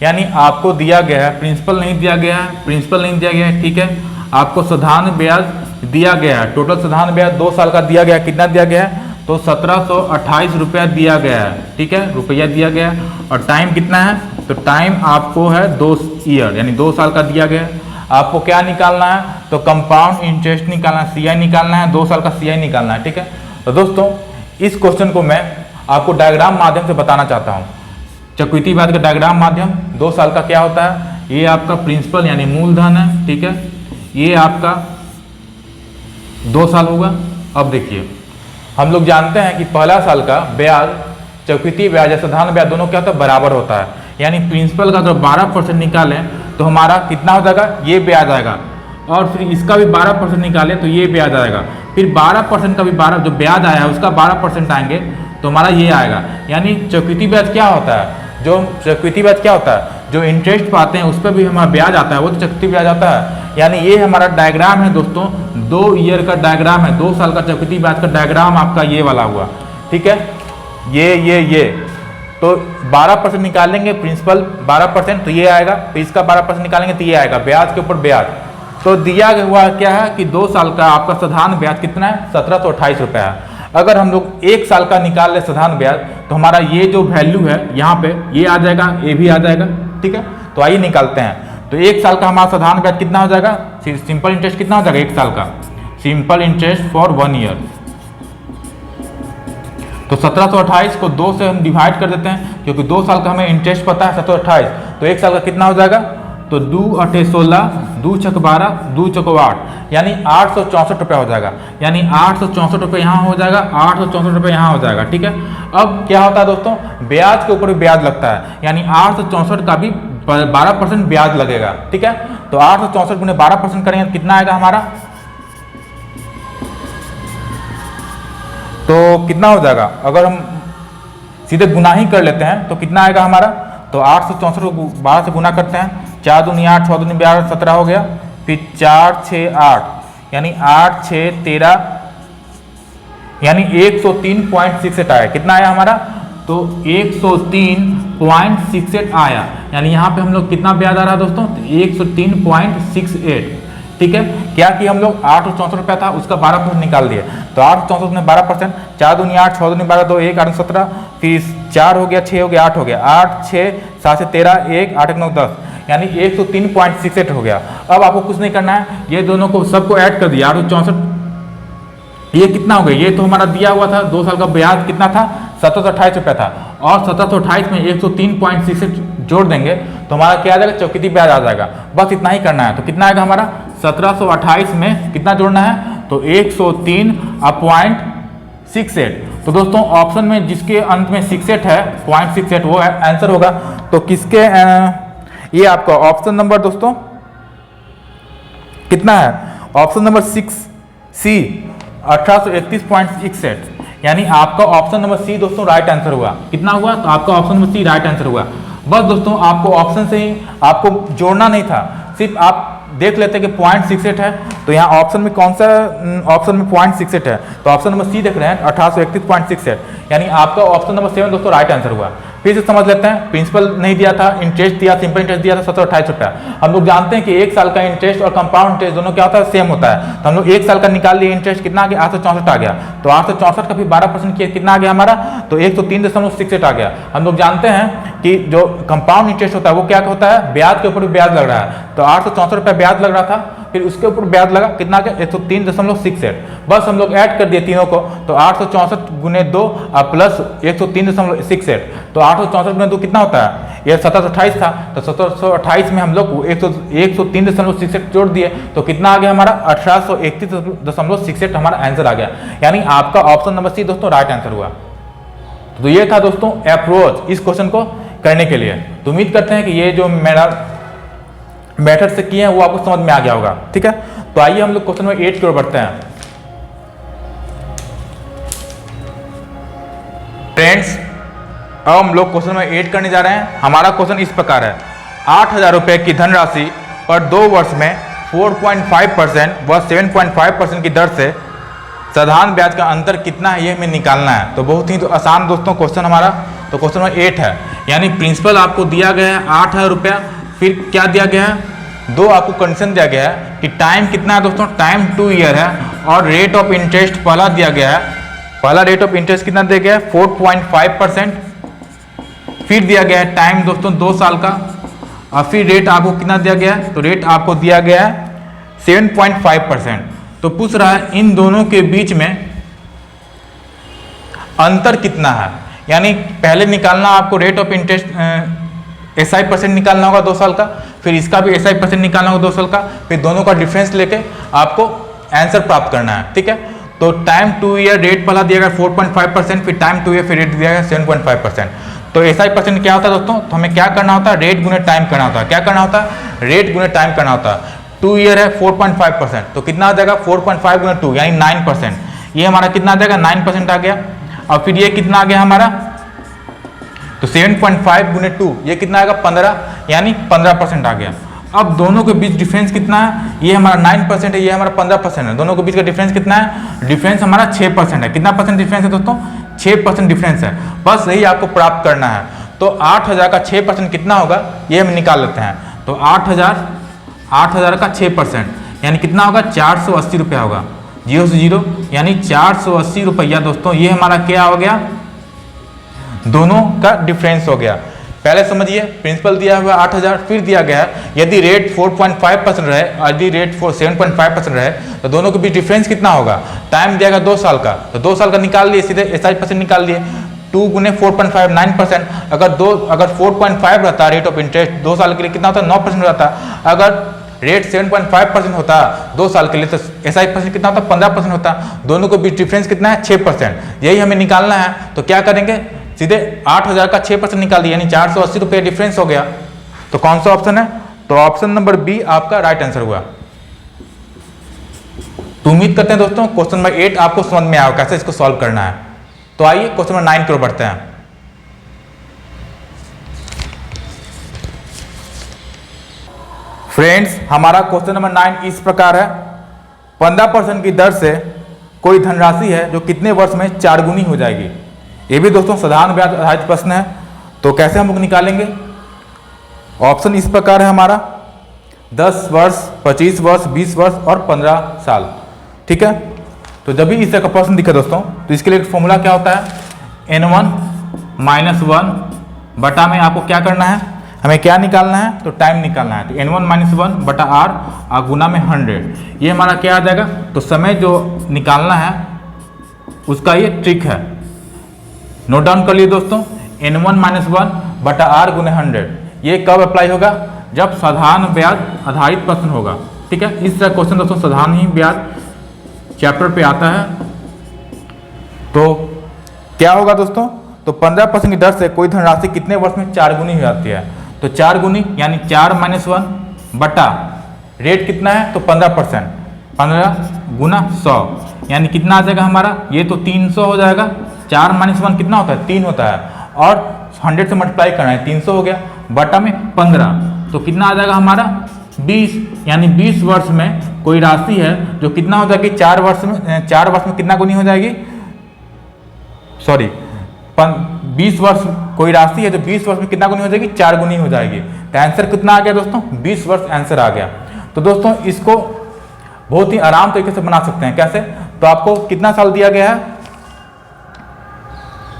यानी आपको दिया गया है, प्रिंसिपल नहीं दिया गया है, ठीक है। आपको साधारण ब्याज दिया गया है, टोटल साधारण ब्याज 2 साल का दिया गया है। कितना दिया गया है? तो 1728 रुपया दिया गया है, ठीक है, रुपया दिया गया है। और टाइम कितना है? तो टाइम आपको है 2 ईयर, यानी 2 साल का दिया गया है। आपको क्या निकालना है? तो कंपाउंड इंटरेस्ट निकालना है, CI निकालना है, 2 साल का CI निकालना है, ठीक है। तो दोस्तों इस क्वेश्चन को मैं आपको डायग्राम माध्यम से बताना चाहता हूँ। चक्रवृद्धि ब्याज का डायग्राम माध्यम 2 साल का क्या होता है? ये आपका प्रिंसिपल यानी मूलधन है, ठीक है। ये आपका 2 साल होगा। अब देखिए हम लोग जानते हैं कि पहला साल का ब्याज चक्रवृद्धि ब्याज या साधारण ब्याज दोनों क्या होता है? बराबर होता है। यानी प्रिंसिपल का अगर 12% निकालें तो तो हमारा कितना हो जाएगा, ये ब्याज आएगा। और फिर इसका भी 12% निकाले तो ये ब्याज आएगा। फिर 12% का भी 12 जो ब्याज आया है उसका 12% आएंगे तो हमारा ये आएगा। यानी चक्रवृद्धि ब्याज क्या होता है, जो चक्रवृद्धि ब्याज क्या होता है, जो इंटरेस्ट पाते हैं उस पर भी हमारा ब्याज आता है, वो तो चक्रवृद्धि ब्याज आता है। यानी ये हमारा डायग्राम है दोस्तों, 2 ईयर का डायग्राम है, 2 साल का चक्रवृद्धि ब्याज का डायग्राम आपका ये वाला हुआ। ठीक है, ये तो 12% निकालेंगे प्रिंसिपल 12%, तो ये आएगा। तो इसका 12% निकालेंगे तो ये आएगा, ब्याज के ऊपर ब्याज। तो दिया हुआ क्या है कि 2 साल का आपका साधारण ब्याज कितना है, 1728 रुपये है। अगर हम लोग 1 साल का निकाल ले साधारण ब्याज तो हमारा ये जो वैल्यू है यहाँ पे ये आ जाएगा, ये भी आ जाएगा। ठीक है, तो आइए निकालते हैं। तो 1 साल का हमारा साधारण ब्याज कितना हो जाएगा, सिंपल इंटरेस्ट कितना हो जाएगा 1 साल का, सिंपल इंटरेस्ट फॉर 1 ईयर। तो 1728 को 2 से हम डिवाइड कर देते हैं, क्योंकि 2 साल का हमें इंटरेस्ट पता है 1728, तो 1 साल का कितना हो जाएगा, तो 2 8 16, 2 6 12, 2 6 8, यानी 864 रुपये हो जाएगा। यानी 864 रुपये यहाँ हो जाएगा, 864 रुपये यहाँ हो जाएगा। ठीक है, अब क्या होता है दोस्तों, ब्याज के ऊपर भी ब्याज लगता है, यानी 864 का भी 12% ब्याज लगेगा। ठीक है, तो 864 गुने 12% करेंगे कितना आएगा हमारा, तो कितना हो जाएगा, अगर हम सीधे गुना ही कर लेते हैं तो कितना आएगा हमारा, तो 864 को 12 से गुना करते हैं, 4 दूनी 8, 6 दूनी 12, 17 हो गया। फिर 4 6 8, यानी 8 6 13, यानी 103.68 आया। कितना आया हमारा, तो 103.68 आया। यानी यहाँ पे हम लोग कितना ब्याज आ रहा है दोस्तों, 103.68। ठीक है, क्या कि हम लोग 864 रुपया था उसका 12% निकाल दिए, तो 864 में 12%, 4 दूनी 8, 6 दूनी 12, 2 1 8 17, फिर 4 हो गया, 6 हो गया, 8 हो गया, 8 6 7 से 13, 1 8 9 10, यानी 103.68 हो गया। अब आपको कुछ नहीं करना है, ये दोनों को सबको ऐड कर दिया, 864 ये कितना हो गया, ये तो हमारा दिया हुआ था 2 साल का ब्याज कितना था, 1728 रुपया था, और 1728 में 103.68 जोड़ देंगे तो हमारा क्या आ जाएगा, चक्रवृद्धि ब्याज आ जाएगा। बस इतना ही करना है। तो कितना आएगा हमारा, 1728 में कितना जोड़ना है, तो 103.68। तो दोस्तों ऑप्शन में जिसके अंत में 68 है, 0.68 वो आंसर होगा। तो किसके ये आपका ऑप्शन नंबर दोस्तों कितना है, ऑप्शन नंबर 6C 1831.68, यानी आपका ऑप्शन नंबर सी दोस्तों राइट आंसर हुआ। कितना हुआ, तो आपका option number C right answer हुआ। बस दोस्तों आपको ऑप्शन से ही आपको जोड़ना नहीं था, सिर्फ आप देख लेते कि 0.68 है, तो यहाँ ऑप्शन में कौन सा ऑप्शन में 0.68 है, तो ऑप्शन नंबर सी देख रहे हैं 1831.68, यानी आपका ऑप्शन नंबर 7 दोस्तों राइट आंसर हुआ। फिर से समझ लेते हैं, प्रिंसिपल नहीं दिया था, इंटरेस्ट दिया, सिंपल इंटरेस्ट दिया था 1728 रुपया। हम लोग जानते हैं कि 1 साल का इंटरेस्ट और कंपाउंड इंटरेस्ट दोनों क्या होता है, सेम होता है। तो हम लोग 1 साल का निकाल लिए, इंटरेस्ट कितना आ गया, 864 आ गया, तो 864 का भी 12% किया, कितना आ गया हमारा, तो 103.68 आ गया। हम लोग जानते हैं कि जो कंपाउंड इंटरेस्ट होता है वो क्या होता है, ब्याज के ऊपर भी ब्याज लग रहा है, तो 864 रुपया ब्याज लग रहा था, फिर उसके ऊपर ब्याज लगा, कितना आ गया, 103.68। बस हम लोग ऐड कर दिए तीनों को, तो 864 गुने 2 प्लस 103.68, तो 864 गुने 2 कितना होता है, ये 1728 था, तो 1728 में हम लोग 103.68 जोड़ दिए, तो कितना आ गया हमारा, 1831.68 हमारा आंसर आ गया। यानी आपका ऑप्शन नंबर सी दोस्तों राइट आंसर हुआ। तो ये था दोस्तों अप्रोच इस क्वेश्चन को करने के लिए। तो उम्मीद करते हैं कि ये जो मेरा मेथड से किए हैं वो आपको समझ में आ गया होगा। ठीक है, तो आइए हम लोग क्वेश्चन नंबर 8 की ओर बढ़ते हैं। फ्रेंड्स अब हम लोग क्वेश्चन नंबर 8 करने जा रहे हैं। हमारा क्वेश्चन इस प्रकार है, 8,000 रुपये की धनराशि पर 2 वर्ष में 4.5% व 7.5% की दर से साधारण ब्याज का अंतर कितना है, ये हमें निकालना है। तो बहुत ही तो आसान दोस्तों क्वेश्चन हमारा। तो क्वेश्चन नंबर 8 है, यानी प्रिंसिपल आपको दिया गया है 8,000 रुपया, फिर क्या दिया गया है, 2 आपको कंडीशन दिया गया है कि टाइम कितना है दोस्तों, टाइम 2 ईयर है, और रेट ऑफ इंटरेस्ट पहला दिया गया है, पहला रेट ऑफ इंटरेस्ट कितना दिया गया है 4.5%, फिर दिया गया है टाइम दोस्तों 2 साल का, और फिर रेट आपको कितना दिया गया है, तो रेट आपको दिया गया है 7.5%। तो पूछ रहा है इन दोनों के बीच में अंतर कितना है, यानी पहले निकालना आपको रेट ऑफ इंटरेस्ट SI% निकालना होगा 2 साल का, फिर इसका भी SI% निकालना होगा 2 साल का, फिर दोनों का डिफरेंस लेके आपको आंसर प्राप्त करना है। ठीक है, तो टाइम 2 ईयर रेट पहला दिया गया 4.5%, फिर टाइम 2 ईयर फिर रेट दिया गया 7.5%। तो एसआई परसेंट क्या होता है दोस्तों, तो हमें क्या करना होता है, रेट गुने टाइम करना होता है। क्या करना होता है, रेट गुने टाइम करना होता है। 2 ईयर है 4.5%, तो कितना आ जाएगा 4.5 गुना 2 यानी 9%। ये हमारा कितना आ जाएगा 9% आ गया। और फिर ये कितना आ गया हमारा, तो 7.5 गुने 2 ये कितना आएगा 15 यानी 15% आ गया। अब दोनों के बीच डिफरेंस कितना है, ये हमारा 9% है, ये हमारा 15% है। दोनों के बीच का डिफरेंस कितना है, डिफरेंस हमारा 6% है। कितना परसेंट डिफरेंस है दोस्तों, 6% डिफरेंस है। बस यही आपको प्राप्त करना है। तो 8000 का 6% कितना होगा ये हम निकाल लेते हैं। तो 8000 का 6% यानी कितना होगा 480 रुपया होगा। 0 से 0 यानी 480 रुपया दोस्तों, ये हमारा क्या हो गया, दोनों का डिफरेंस हो गया। पहले समझिए, प्रिंसिपल दिया हुआ 8000, फिर दिया गया है यदि रेट 4.5% रहे और यदि रेट 7.5% रहे तो दोनों के बीच डिफरेंस कितना होगा। टाइम दिया गया 2 साल का, तो 2 साल का निकाल लिए, सीधे एसआई परसेंट निकाल लिए। 2 गुने 4.5 9%। अगर 4.5 रहता रेट ऑफ इंटरेस्ट 2 साल के लिए कितना होता 9% रहता। अगर रेट 7.5% होता 2 साल के लिए तो एसआई परसेंट कितना होता 15% होता। दोनों के बीच डिफरेंस कितना है 6%। यही हमें निकालना है। तो क्या करेंगे, सीधे 8000 का 6% निकाल दिया यानी 480 रुपये डिफरेंस हो गया। तो कौन सा ऑप्शन है, तो ऑप्शन नंबर बी आपका राइट आंसर हुआ। तो उम्मीद करते हैं दोस्तों क्वेश्चन नंबर 8 आपको समझ में आया कैसे इसको सॉल्व करना है। तो आइए क्वेश्चन नंबर 9 की ओर बढ़ते हैं। फ्रेंड्स, हमारा क्वेश्चन नंबर 9 इस प्रकार है। 15% की दर से कोई धनराशि है जो कितने वर्ष में 4 गुनी हो जाएगी। ये भी दोस्तों साधारण ब्याज आधारित प्रश्न है। तो कैसे हम लोग निकालेंगे, ऑप्शन इस प्रकार है हमारा 10 वर्ष, 25 वर्ष, 20 वर्ष और 15 साल। ठीक है, तो जब भी इस तरह का प्रश्न दिखे दोस्तों तो इसके लिए एक फॉर्मूला क्या होता है, n1 - 1 बटा में आपको क्या करना है, हमें क्या निकालना है, तो टाइम निकालना है। तो n1 - 1 बटा r और गुना में 100, ये हमारा क्या आ जाएगा। तो समय जो निकालना है उसका ये ट्रिक है, नोट डाउन कर लिए दोस्तों। n1 - 1 बटा r गुने 100 ये कब अप्लाई होगा, जब साधारण ब्याज आधारित प्रश्न होगा। ठीक है, इस तरह क्वेश्चन दोस्तों साधारण ही ब्याज चैप्टर पे आता है। तो क्या होगा दोस्तों, तो 15% की दर से कोई धनराशि कितने वर्ष में 4 गुनी हो जाती है। तो 4 गुनी यानी 4 - 1 बटा रेट कितना है, तो 15%, 15 गुना 100 यानी कितना आ जाएगा हमारा, ये तो 300 हो जाएगा। 4 - 1 कितना होता है, 3 होता है और 100 से मल्टीप्लाई करना है, 300 हो गया बटा में 15, तो कितना आ जाएगा हमारा 20 यानी 20 वर्ष में कोई राशि है जो कितना हो जाएगी 4 वर्ष में कितना गुनी हो जाएगी, सॉरी 20 वर्ष कोई राशि है जो 20 वर्ष में कितना गुनी हो जाएगी, 4 गुनी हो जाएगी। तो आंसर कितना आ गया दोस्तों, 20 वर्ष आंसर आ गया। तो दोस्तों इसको बहुत ही आराम तरीके से बना सकते हैं। कैसे, तो आपको कितना साल दिया गया है,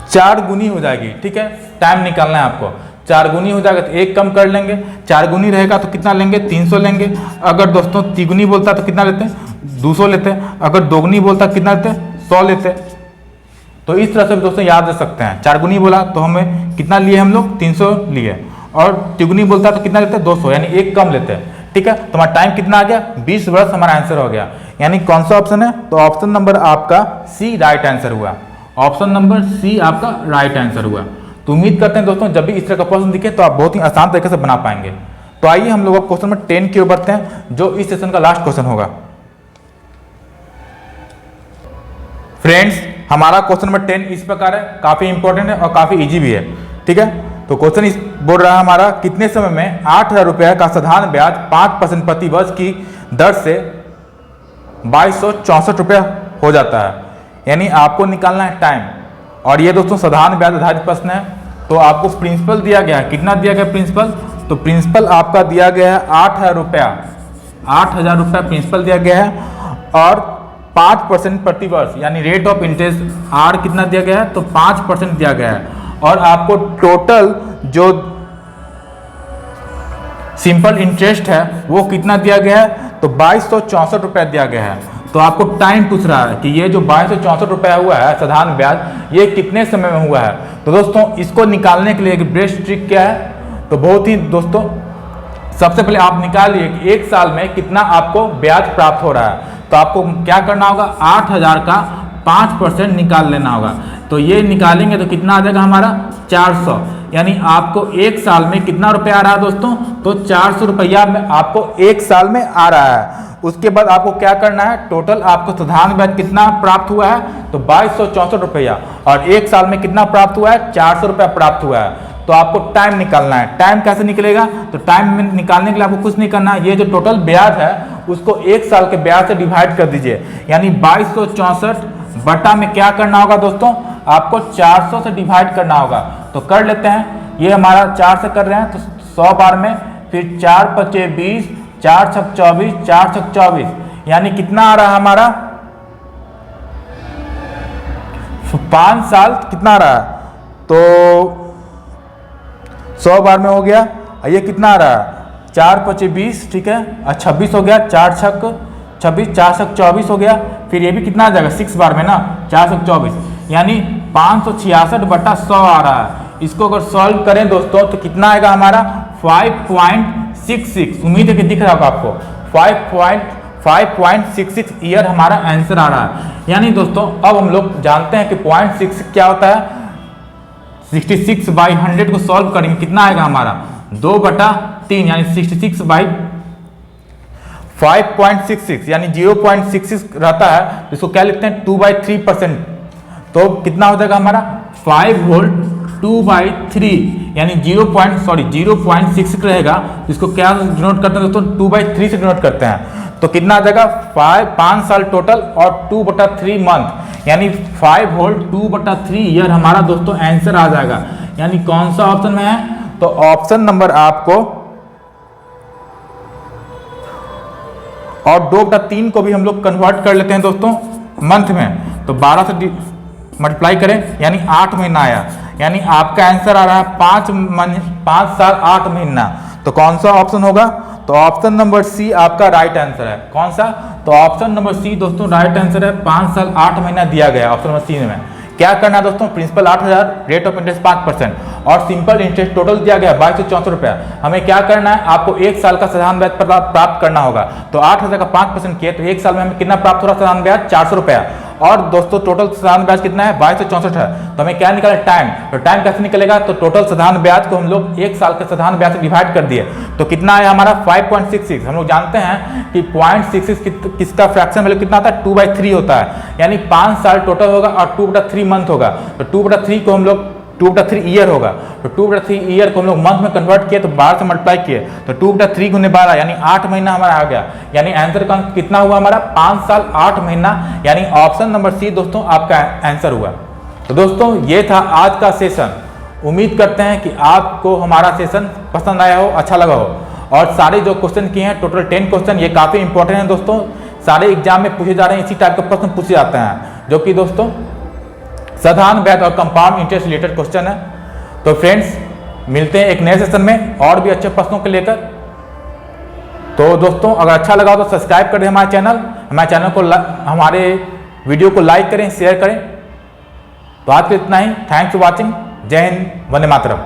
4 गुनी हो जाएगी। ठीक है, टाइम निकालना है आपको, 4 गुनी हो जाएगा तो एक कम कर लेंगे, 4 गुनी रहेगा तो कितना लेंगे, 300 लेंगे। अगर दोस्तों तिगुनी बोलता तो कितना लेते हैं, 200 लेते हैं। अगर दोगुनी बोलता कितना लेते हैं, 100 लेते हैं। तो इस तरह से भी दोस्तों याद रख सकते हैं। 4 गुनी बोला तो हमें कितना लिए हम लोग, 300 लिए, और तिगुनी बोलता तो कितना लेते हैं, 200 यानी एक कम लेते हैं। ठीक है, तो हमारा टाइम कितना आ गया, 20 वर्ष हमारा आंसर हो गया। यानी कौन सा ऑप्शन है, तो ऑप्शन नंबर आपका सी राइट आंसर हुआ। ऑप्शन नंबर सी आपका राइट आंसर हुआ। तो उम्मीद करते हैं दोस्तों जब भी इस तरह का प्रश्न दिखे तो आप बहुत ही आसान तरीके से बना पाएंगे। तो आइए हम लोग क्वेश्चन नंबर 10 की ओर बढ़ते हैं, जो इस सेशन का लास्ट क्वेश्चन होगा। फ्रेंड्स, हमारा क्वेश्चन नंबर 10 इस प्रकार है, काफी इंपॉर्टेंट है और काफी इजी भी है। ठीक है, तो क्वेश्चन इस बोल रहा है हमारा, कितने समय में 8000 रुपये का साधारण ब्याज 5% प्रति वर्ष की दर से 2264 रुपया हो जाता है। यानी आपको निकालना है टाइम, और ये दोस्तों साधारण ब्याज आधारित प्रश्न है। तो आपको प्रिंसिपल दिया गया है, कितना दिया गया प्रिंसिपल, तो प्रिंसिपल आपका दिया गया है 8000 रुपया, 8000 रुपया प्रिंसिपल दिया गया है, और 5% प्रति वर्ष यानी रेट ऑफ इंटरेस्ट आर कितना दिया गया है, तो 5% दिया गया है। और आपको टोटल जो सिंपल इंटरेस्ट है वो कितना दिया गया है, तो 2264 रुपया दिया गया है। तो आपको टाइम पूछ रहा है कि ये जो 2264 रुपया हुआ है साधारण ब्याज, ये कितने समय में हुआ है। तो दोस्तों इसको निकालने के लिए एक बेस्ट ट्रिक क्या है, तो बहुत ही दोस्तों सबसे पहले आप निकालिए कि एक साल में कितना आपको ब्याज प्राप्त हो रहा है। तो आपको क्या करना होगा, 8000 का 5% निकाल लेना होगा। तो ये निकालेंगे तो कितना आ जाएगा हमारा 400, यानी आपको एक साल में कितना रुपया आ रहा है दोस्तों, तो 400 रुपया में आपको एक साल में आ रहा है। उसके बाद आपको क्या करना है, टोटल आपको साधारण ब्याज कितना प्राप्त हुआ है, तो 2264 रुपया, और एक साल में कितना प्राप्त हुआ है, 400 रुपया प्राप्त हुआ है। तो आपको टाइम निकालना है। टाइम कैसे निकलेगा, तो टाइम में निकालने के लिए आपको कुछ नहीं करना है, ये जो टोटल ब्याज है उसको एक साल के ब्याज से डिवाइड कर दीजिए, यानी 2264 बटा में क्या करना होगा दोस्तों, आपको 400 से डिवाइड करना होगा। तो कर लेते हैं, ये हमारा 4 से कर रहे हैं तो 100 बार में, फिर 4 पचे 20, 4 छक 24, 4 छक 24, यानी कितना आ रहा है हमारा 5 साल कितना आ रहा है, तो 100 बार में हो गया। ये कितना आ रहा है 4 पचे 20, ठीक है, 26 हो गया, 4 छक 26, 4 छक 24 हो गया, फिर ये भी कितना आ जाएगा 6 बार में ना, 4 छक 24, यानी 566 बटा 100 आ रहा है। इसको अगर सॉल्व करें दोस्तों तो कितना आएगा हमारा 5.66, उम्मीद है कि दिख रहा होगा आपको, 5.66 ईयर हमारा आंसर आ रहा है। यानी दोस्तों अब हम लोग जानते हैं कि 0.66 क्या होता है, 66/100 को सॉल्व करेंगे कितना आएगा हमारा 2/3, यानी 66/5.66, यानी 0.66 रहता है, इसको क्या लिखते हैं 2/3%, तो कितना हो जाएगा हमारा 5 वोल्ट 2/3, यानी 0.66 रहेगा, इसको क्या डिनोट करते हैं दोस्तों 2/3 से डिनोट करते हैं। तो कितना आ जाएगा 5 साल टोटल और 2/3 मंथ, यानी 5 वोल्ट 2/3 ईयर हमारा दोस्तों आंसर आ जाएगा। यानी कौन सा ऑप्शन में है, तो ऑप्शन नंबर आपको, और 2/3 को भी हम लोग कन्वर्ट कर लेते हैं दोस्तों मंथ में, तो 12 से मल्टीप्लाई करें यानी 8 महीना आया, यानी आपका आंसर आ रहा है 5 साल 8 महीना। तो कौन सा ऑप्शन होगा, तो ऑप्शन नंबर सी आपका राइट आंसर है। कौन सा, तो ऑप्शन नंबर सी दोस्तों राइट आंसर है, 5 साल 8 महीना दिया गया ऑप्शन नंबर सी में। क्या करना है दोस्तों, प्रिंसिपल 8000, रेट ऑफ इंटरेस्ट 5% और सिंपल इंटरेस्ट टोटल दिया गया 2264 रुपया। हमें क्या करना है, आपको एक साल का साधारण ब्याज प्राप्त करना होगा। तो 8000 का 5% किए तो एक साल में हमें कितना प्राप्त हो रहा है साधारण ब्याज 400 रुपया, और दोस्तों टोटल साधारण ब्याज कितना है 2264 है। तो हमें क्या निकाला टाइम, तो टाइम कैसे निकलेगा, तो टोटल साधारण ब्याज को हम लोग एक साल के साधारण ब्याज से डिवाइड कर दिए, तो कितना आया हमारा 5.66। हम लोग जानते हैं कि 0.66 किसका फ्रैक्शन वैल्यू कितना होता है 2/3 होता है, यानी 5 साल टोटल होगा और 2/3 मंथ होगा। तो 2/3 को हम लोग 2/3 ईयर होगा, तो 2/3 ईयर को हम लोग मंथ में कन्वर्ट किए तो 12 से मल्टीप्लाई किए, तो 2/3 गुने 12 यानी 8 महीना हमारा आ गया। यानी आंसर का कितना हुआ हमारा 5 साल 8 महीना, यानी ऑप्शन नंबर सी दोस्तों आपका आंसर हुआ। तो दोस्तों ये था आज का सेशन। उम्मीद करते हैं कि आपको हमारा सेशन पसंद आया हो, अच्छा लगा हो। और सारे जो क्वेश्चन किए हैं टोटल 10 क्वेश्चन, ये काफ़ी इंपॉर्टेंट है दोस्तों, सारे एग्जाम में पूछे जा रहे हैं, इसी टाइप के प्रश्न पूछे जाते हैं, जो कि दोस्तों साधारण ब्याज और कंपाउंड इंटरेस्ट रिलेटेड क्वेश्चन है। तो फ्रेंड्स मिलते हैं एक नए सेशन में और भी अच्छे प्रश्नों को लेकर। तो दोस्तों अगर अच्छा लगा तो सब्सक्राइब करें हमारे चैनल को, हमारे वीडियो को लाइक करें, शेयर करें। तो आज के इतना ही, थैंक्स फॉर वॉचिंग, जय हिंद, वंदे मातरम।